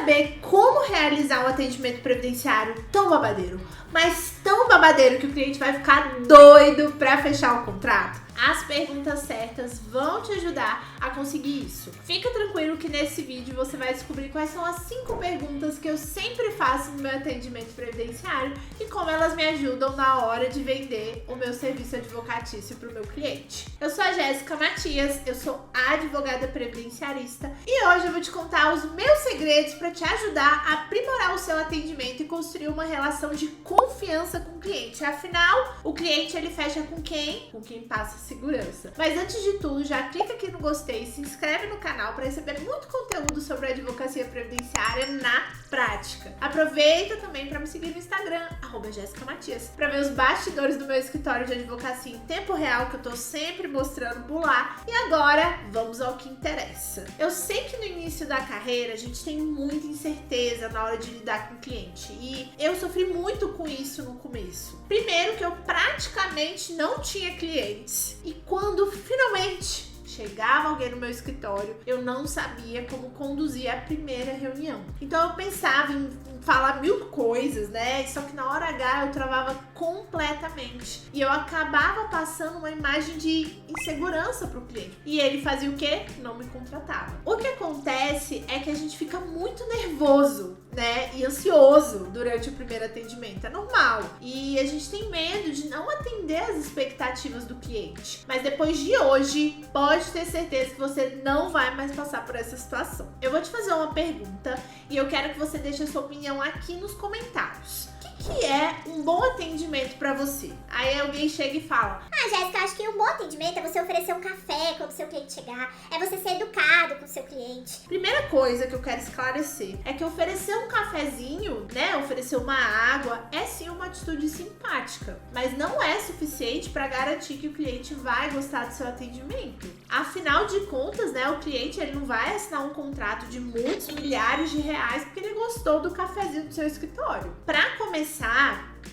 saber como realizar um atendimento previdenciário tão babadeiro, mas tão babadeiro que o cliente vai ficar doido para fechar o contrato? As perguntas certas vão te ajudar a conseguir isso. Fica tranquilo que nesse vídeo você vai descobrir quais são as 5 perguntas que eu sempre faço no meu atendimento previdenciário e como elas me ajudam na hora de vender o meu serviço advocatício para o meu cliente. Eu sou a Jéssica Matias, eu sou advogada previdenciarista e hoje eu vou te contar os meus segredos para te ajudar a aprimorar o seu atendimento e construir uma relação de confiança com o cliente. Afinal, o cliente ele fecha com quem? Com quem passa segurança. Mas antes de tudo, já clica aqui no gostei, se inscreve no canal para receber muito conteúdo sobre a advocacia previdenciária na prática. Aproveita também para me seguir no Instagram, @JessicaMatias, para ver os bastidores do meu escritório de advocacia em tempo real, que eu tô sempre mostrando por lá. E agora, vamos ao que interessa. Eu sei que no início da carreira a gente tem muita incerteza na hora de lidar com o cliente e eu sofri muito com isso no começo. Primeiro que eu praticamente não tinha clientes. E quando finalmente chegava alguém no meu escritório, eu não sabia como conduzir a primeira reunião. Então eu pensava em falar 1000 coisas, né? Só que na hora H eu travava completamente. E eu acabava passando uma imagem de insegurança pro cliente. E ele fazia o quê? Não me contratava. O que acontece é que a gente fica muito nervoso, né? E ansioso durante o primeiro atendimento. É normal. E a gente tem medo de não atender as expectativas do cliente. Mas depois de hoje, pode ter certeza que você não vai mais passar por essa situação. Eu vou te fazer uma pergunta e eu quero que você deixe a sua opinião aqui nos comentários. O que é um bom atendimento pra você? Aí alguém chega e fala: Jéssica, acho que um bom atendimento é você oferecer um café quando o seu cliente chegar, é você ser educado com o seu cliente. Primeira coisa que eu quero esclarecer é que oferecer um cafezinho, né, oferecer uma água, é sim uma atitude simpática, mas não é suficiente para garantir que o cliente vai gostar do seu atendimento. Afinal de contas, né, o cliente ele não vai assinar um contrato de muitos milhares de reais porque ele gostou do cafezinho do seu escritório. Para começar,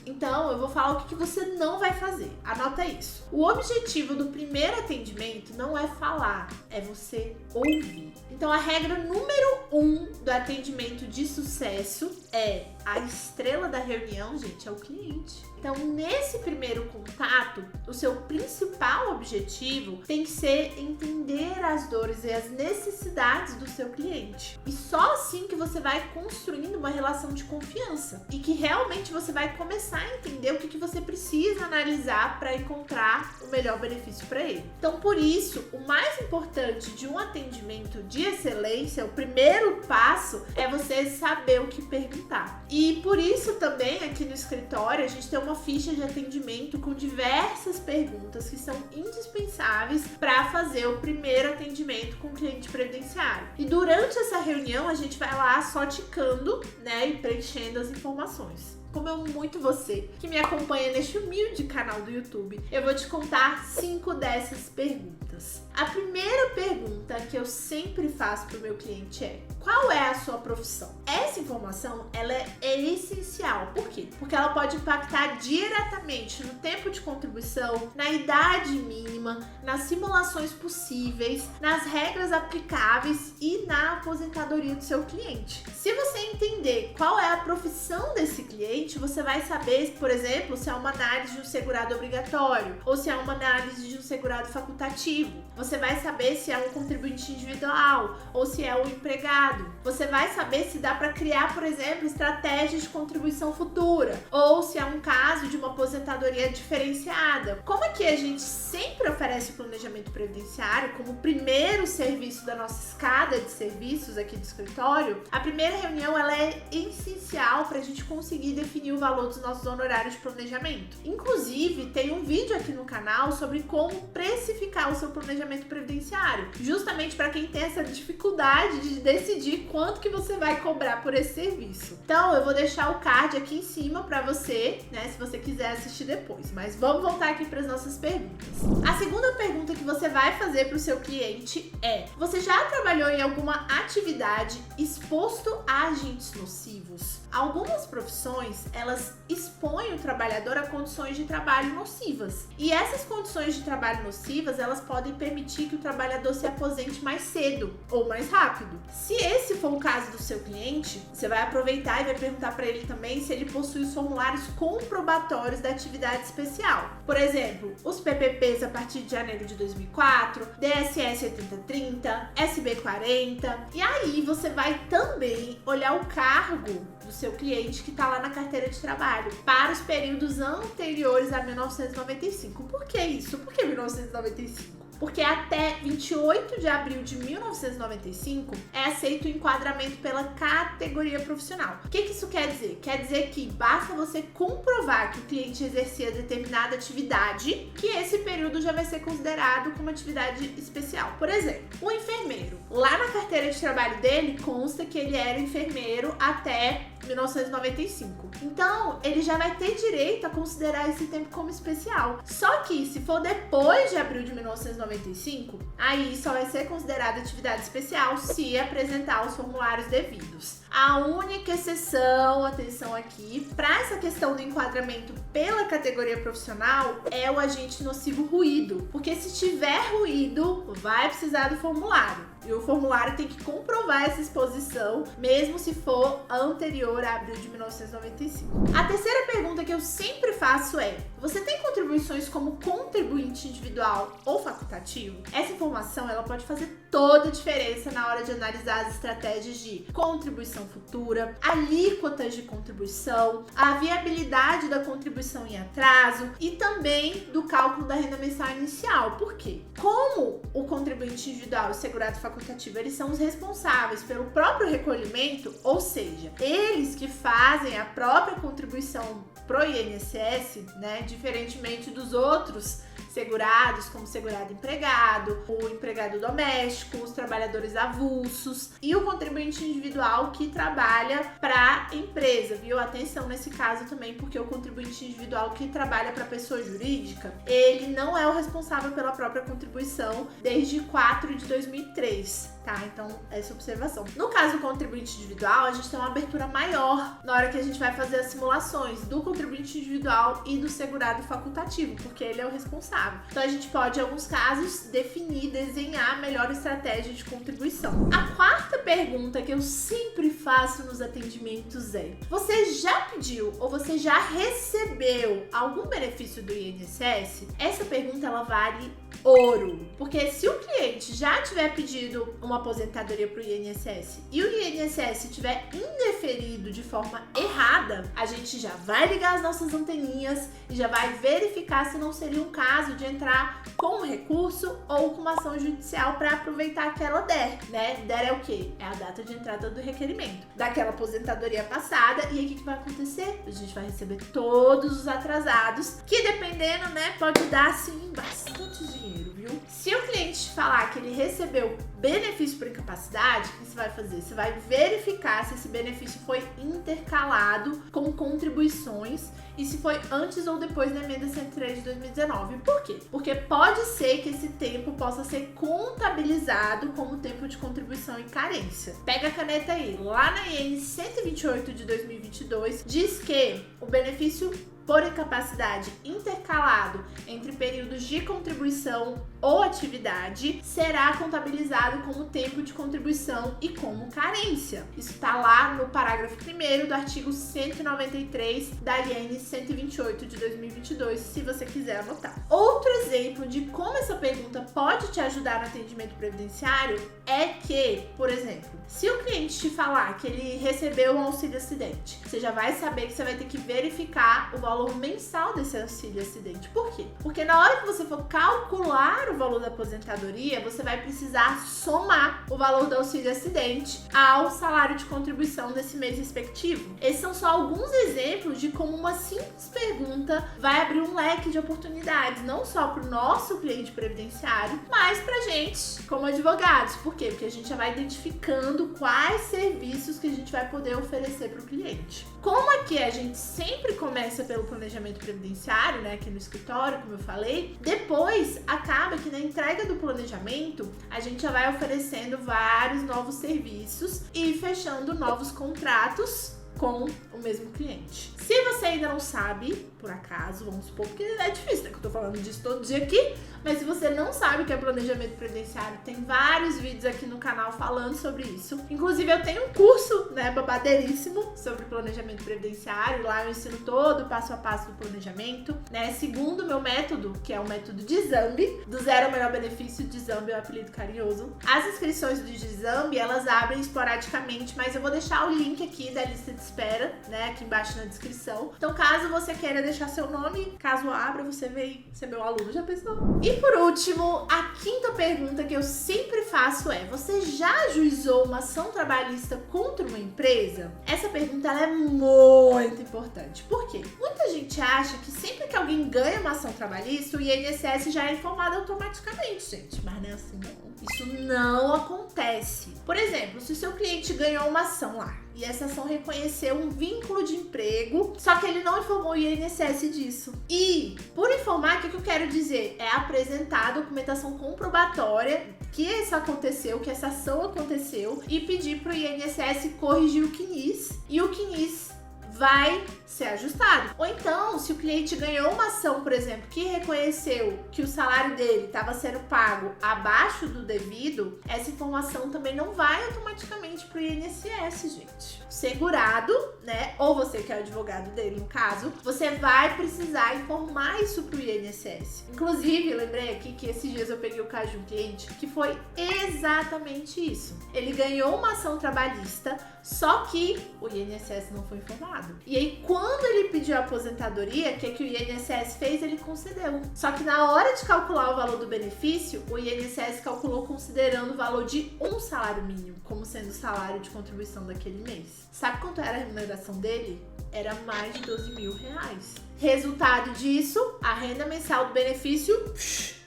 então, eu vou falar o que você não vai fazer. Anota isso. O objetivo do primeiro atendimento não é falar, é você ouvir. Então, a regra número 1 do atendimento de sucesso é a estrela da reunião, gente, é o cliente. Então, nesse primeiro contato, o seu principal objetivo tem que ser entender as dores e as necessidades do seu cliente. E só assim que você vai construindo uma relação de confiança e que realmente você vai começar a entender o que você precisa analisar para encontrar o melhor benefício para ele. Então, por isso, o mais importante de um atendimento de excelência, o primeiro passo é você saber o que perguntar. E por isso também aqui no escritório a gente tem uma ficha de atendimento com diversas perguntas que são indispensáveis para fazer o primeiro atendimento com o cliente previdenciário. E durante essa reunião a gente vai lá só ticando, né, e preenchendo as informações. Como eu amo muito você que me acompanha neste humilde canal do YouTube, eu vou te contar 5 dessas perguntas. A primeira pergunta que eu sempre faço para o meu cliente é: qual é a sua profissão? Essa informação ela é essencial. Por quê? Porque ela pode impactar diretamente no tempo de contribuição, na idade mínima, nas simulações possíveis, nas regras aplicáveis e na aposentadoria do seu cliente. Se você entender qual é a profissão desse cliente, você vai saber, por exemplo, se é uma análise de um segurado obrigatório ou se é uma análise de um segurado facultativo. Você vai saber se é um contribuinte individual ou se é um empregado. Você vai saber se dá para criar, por exemplo, estratégias de contribuição futura ou se é um caso de uma aposentadoria diferenciada. Como aqui a gente sempre oferece o planejamento previdenciário como o primeiro serviço da nossa escada de serviços aqui do escritório, a primeira reunião ela é essencial para a gente conseguir definir o valor dos nossos honorários de planejamento. Inclusive, tem um vídeo aqui no canal sobre como precificar o seu planejamento previdenciário, justamente para quem tem essa dificuldade de decidir quanto que você vai cobrar por esse serviço. Então, eu vou deixar o card aqui em cima para você, né, se você quiser assistir depois. Mas vamos voltar aqui para as nossas perguntas. A segunda pergunta que você vai fazer para o seu cliente é: você já trabalhou em alguma atividade exposto a agentes nocivos? Algumas profissões, elas expõem o trabalhador a condições de trabalho nocivas. E essas condições de trabalho nocivas, elas podem permitir que o trabalhador se aposente mais cedo ou mais rápido. Se esse for o caso do seu cliente, Você vai aproveitar e vai perguntar para ele também se ele possui os formulários comprobatórios da atividade especial. Por exemplo, os PPPs a partir de janeiro de 2004, DSS 8030, SB 40. E aí você vai também olhar o cargo do seu cliente que está lá na carteira de trabalho para os períodos anteriores a 1995. Por que isso? Por que 1995? Porque até 28 de abril de 1995 é aceito o enquadramento pela categoria profissional. O que isso quer dizer? Quer dizer que basta você comprovar que o cliente exercia determinada atividade, que esse período já vai ser considerado como atividade especial. Por exemplo, o enfermeiro. Lá na carteira de trabalho dele consta que ele era enfermeiro até 1995. Então, ele já vai ter direito a considerar esse tempo como especial. Só que, se for depois de abril de 1995, aí só vai ser considerada atividade especial se apresentar os formulários devidos. A única exceção, atenção aqui, para essa questão do enquadramento pela categoria profissional é o agente nocivo ruído. Porque se tiver ruído, vai precisar do formulário. E o formulário tem que comprovar essa exposição, mesmo se for anterior a abril de 1995. A terceira pergunta que eu sempre faço é: você tem contribuições como contribuinte individual ou facultativo? Essa informação ela pode fazer toda a diferença na hora de analisar as estratégias de contribuição futura, alíquotas de contribuição, a viabilidade da contribuição em atraso e também do cálculo da renda mensal inicial. Por quê? Como o contribuinte individual e o segurado facultativo, eles são os responsáveis pelo próprio recolhimento, ou seja, eles que fazem a própria contribuição pro INSS, né, diferentemente dos outros segurados, como segurado empregado, o empregado doméstico, os trabalhadores avulsos e o contribuinte individual que trabalha para a empresa, viu? Atenção nesse caso também, porque o contribuinte individual que trabalha para pessoa jurídica, ele não é o responsável pela própria contribuição desde 4 de 2003, tá? Então, essa observação. No caso do contribuinte individual, a gente tem uma abertura maior na hora que a gente vai fazer as simulações do contribuinte individual e do segurado facultativo, porque ele é o responsável. Então, a gente pode, em alguns casos, definir, desenhar a melhor estratégia de contribuição. A quarta pergunta que eu sempre faço nos atendimentos é: você já pediu ou você já recebeu algum benefício do INSS? Essa pergunta, ela vale ouro, porque se o cliente já tiver pedido uma aposentadoria para o INSS e o INSS tiver indeferido de forma errada, a gente já vai ligar as nossas anteninhas e já vai verificar se não seria um caso de entrar com um recurso ou com uma ação judicial para aproveitar aquela DER, né? DER é o quê? É a data de entrada do requerimento daquela aposentadoria passada. E aí o que vai acontecer? A gente vai receber todos os atrasados, que dependendo, né, pode dar sim bastante dinheiro, viu? Se o cliente falar que ele recebeu benefício por incapacidade, o que você vai fazer? Você vai verificar se esse benefício foi intercalado com contribuições e se foi antes ou depois da emenda 103 de 2019. Por quê? Porque pode ser que esse tempo possa ser contabilizado como tempo de contribuição e carência. Pega a caneta aí. Lá na IN 128 de 2022, diz que o benefício por incapacidade intercalado entre períodos de contribuição ou atividade será contabilizado como tempo de contribuição e como carência. Isso está lá no parágrafo 1º do artigo 193 da IN 128 de 2022, se você quiser anotar. Outro exemplo de como essa pergunta pode te ajudar no atendimento previdenciário é que, por exemplo, se o cliente te falar que ele recebeu um auxílio acidente, você já vai saber que você vai ter que verificar o valor mensal desse auxílio acidente. Por quê? Porque na hora que você for calcular o valor da aposentadoria, você vai precisar somar o valor do auxílio acidente ao salário de contribuição desse mês respectivo. Esses são só alguns exemplos de como uma simples pergunta vai abrir um leque de oportunidades, não só para o nosso cliente previdenciário, mas para a gente como advogados. Por quê? Porque a gente já vai identificando quais serviços que a gente vai poder oferecer para o cliente. Como aqui a gente sempre começa pelo planejamento previdenciário, né, aqui no escritório, como eu falei, depois acaba que na entrega do planejamento a gente já vai oferecendo vários novos serviços e fechando novos contratos com o mesmo cliente. Se você ainda não sabe, por acaso, vamos supor, porque é difícil, né, que eu tô falando disso todo dia aqui, mas se você não sabe o que é planejamento previdenciário, tem vários vídeos aqui no canal falando sobre isso. Inclusive, eu tenho um curso, né, babadeiríssimo sobre planejamento previdenciário. Lá eu ensino todo o passo a passo do planejamento, né, segundo o meu método, que é o método Dizambi, do zero ao melhor benefício. Dizambi é o apelido carinhoso. As inscrições do Dizambi, elas abrem esporadicamente, mas eu vou deixar o link aqui da lista de espera, né, aqui embaixo na descrição. Então, caso você queira deixar seu nome, caso abra, você vem ser meu aluno, já pensou? E por último, a quinta pergunta que eu sempre faço é: você já ajuizou uma ação trabalhista contra uma empresa? Essa pergunta ela é muito importante. Por quê? Muita gente acha que sempre que alguém ganha uma ação trabalhista, o INSS já é informado automaticamente, gente. Mas não é assim, não. Isso não acontece. Por exemplo, se o seu cliente ganhou uma ação lá e essa ação reconheceu um vínculo de emprego, só que ele não informou o INSS disso. E, por informar, o que eu quero dizer? É apresentar a documentação comprobatória que isso aconteceu, que essa ação aconteceu, e pedir para o INSS corrigir o CNIS, e o CNIS vai ser ajustado. Ou então, se o cliente ganhou uma ação, por exemplo, que reconheceu que o salário dele estava sendo pago abaixo do devido, essa informação também não vai automaticamente para o INSS, gente. O segurado, né, ou você que é o advogado dele, no caso, você vai precisar informar isso para o INSS. Inclusive, lembrei aqui que esses dias eu peguei o caso de um cliente que foi exatamente isso. Ele ganhou uma ação trabalhista, só que o INSS não foi informado. E aí, quando ele pediu a aposentadoria, o que o INSS fez? Ele concedeu. Só que na hora de calcular o valor do benefício, o INSS calculou considerando o valor de um salário mínimo, como sendo o salário de contribuição daquele mês. Sabe quanto era a remuneração dele? Era mais de 12 mil reais. Resultado disso, a renda mensal do benefício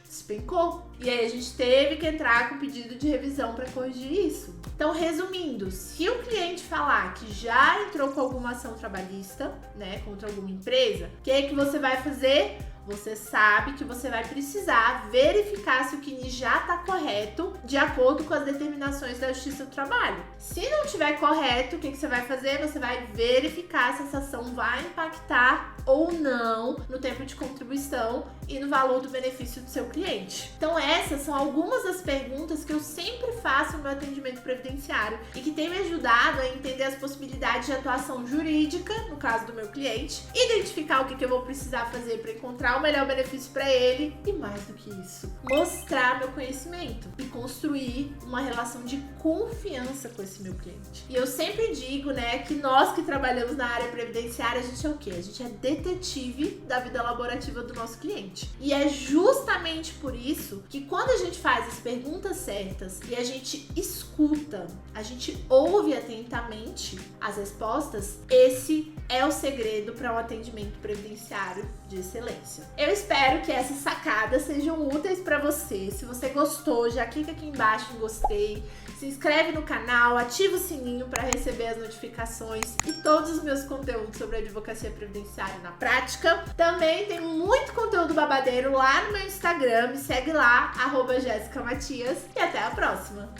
despencou. E aí a gente teve que entrar com pedido de revisão para corrigir isso. Então, resumindo, se o cliente falar que já entrou com alguma ação trabalhista, né, contra alguma empresa, o que você vai fazer? Você sabe que você vai precisar verificar se o CNIS já está correto de acordo com as determinações da Justiça do Trabalho. Se não estiver correto, o que você vai fazer? Você vai verificar se essa ação vai impactar ou não no tempo de contribuição e no valor do benefício do seu cliente. Então essas são algumas das perguntas que eu sempre faço no meu atendimento previdenciário e que tem me ajudado a entender as possibilidades de atuação jurídica, no caso do meu cliente, identificar o que eu vou precisar fazer para encontrar o melhor benefício para ele e, mais do que isso, mostrar meu conhecimento e construir uma relação de confiança com esse meu cliente. E eu sempre digo, né, que nós que trabalhamos na área previdenciária, a gente é o quê? A gente é detetive da vida laborativa do nosso cliente. E é justamente por isso que quando a gente faz as perguntas certas e a gente escuta, a gente ouve atentamente as respostas, esse é o segredo para um atendimento previdenciário de excelência. Eu espero que essas sacadas sejam úteis para você. Se você gostou, já clica aqui embaixo em gostei, se inscreve no canal, ativa o sininho para receber as notificações e todos os meus conteúdos sobre advocacia previdenciária na prática. Também tem muito conteúdo babadeiro lá no meu Instagram, me segue lá, @JessicaMatias, e até a próxima!